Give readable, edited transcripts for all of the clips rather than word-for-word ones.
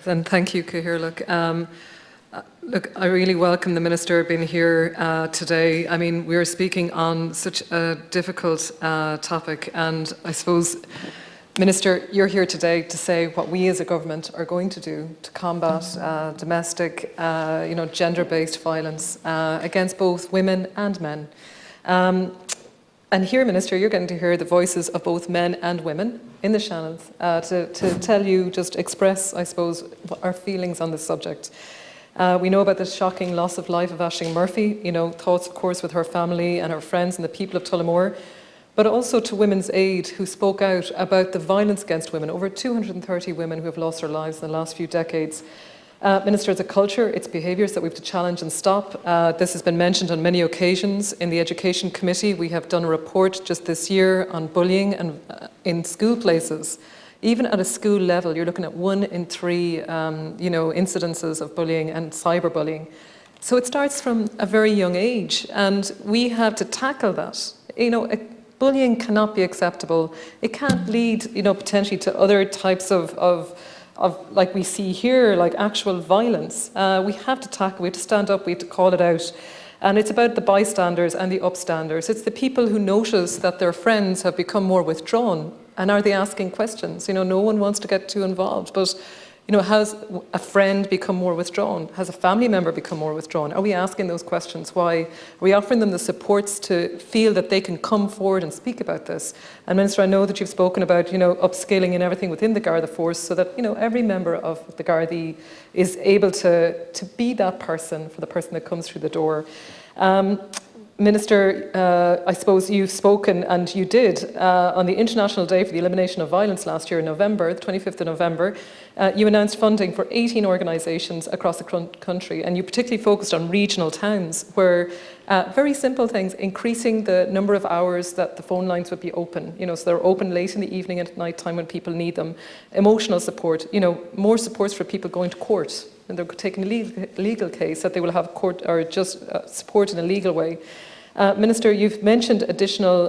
And thank you, Cahir. Look, I really welcome the Minister being here today. I mean, we're speaking on such a difficult topic, and I suppose, Minister, you're here today to say what we as a government are going to do to combat domestic, gender-based violence against both women and men. And here, Minister, you're going to hear the voices of both men and women in the channels to tell you, just express, I suppose, our feelings on this subject. We know about the shocking loss of life of Aisling Murphy, thoughts, of course, with her family and her friends and the people of Tullamore, but also to Women's Aid, who spoke out about the violence against women, over 230 women who have lost their lives in the last few decades. Minister, it's a culture, it's behaviours that we have to challenge and stop. This has been mentioned on many occasions. In the Education Committee, we have done a report just this year on bullying and in school places. Even at a school level, you're looking at 1 in 3, incidences of bullying and cyberbullying. So it starts from a very young age, and we have to tackle that. Bullying cannot be acceptable. It can't lead, potentially to other types of like we see here, like actual violence. We have to tackle, we have to stand up, we have to call it out. And it's about the bystanders and the upstanders. It's the people who notice that their friends have become more withdrawn. And are they asking questions? No one wants to get too involved, but has a friend become more withdrawn? Has a family member become more withdrawn? Are we asking those questions? Why? Are we offering them the supports to feel that they can come forward and speak about this? And Minister, I know that you've spoken about, upscaling and everything within the Garda force so that, every member of the Gardaí is able to be that person for the person that comes through the door. Minister, I suppose you've spoken, and you did, on the International Day for the Elimination of Violence last year in November, the 25th of November, you announced funding for 18 organisations across the country, and you particularly focused on regional towns where very simple things, increasing the number of hours that the phone lines would be open, so they're open late in the evening and at night time when people need them, emotional support, more supports for people going to court, and they're taking a legal case, that they will have court or just support in a legal way. Minister, you've mentioned additional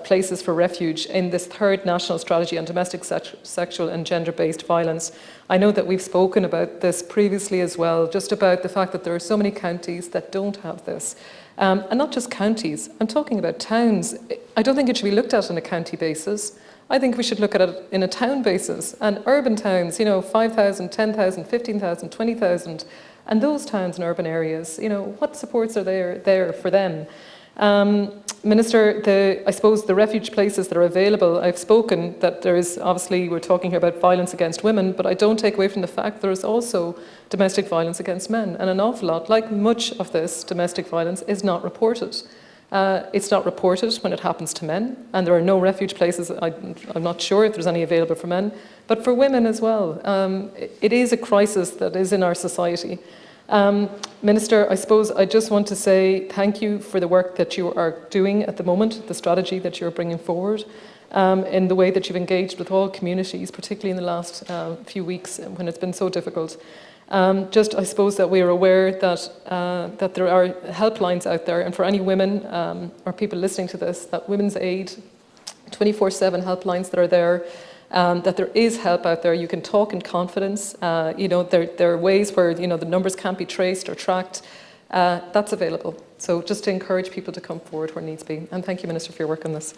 places for refuge in this 3rd National Strategy on Domestic, Sexual and Gender-Based Violence. I know that we've spoken about this previously as well, just about the fact that there are so many counties that don't have this. And not just counties, I'm talking about towns. I don't think it should be looked at on a county basis. I think we should look at it in a town basis. And urban towns, 5,000, 10,000, 15,000, 20,000, and those towns and urban areas, what supports are there for them? Minister, I suppose the refuge places that are available, I've spoken that there is, obviously we're talking here about violence against women, but I don't take away from the fact there is also domestic violence against men, and an awful lot, like much of this domestic violence, is not reported. It's not reported when it happens to men, and there are no refuge places. I'm not sure if there's any available for men, but for women as well. It is a crisis that is in our society. Minister, I suppose I just want to say thank you for the work that you are doing at the moment, the strategy that you're bringing forward, in the way that you've engaged with all communities, particularly in the last few weeks when it's been so difficult. I suppose that we are aware that there are helplines out there, and for any women or people listening to this, that Women's Aid, 24/7 helplines that are there, that there is help out there. You can talk in confidence. There are ways where the numbers can't be traced or tracked. That's available. So just to encourage people to come forward where needs be. And thank you, Minister, for your work on this.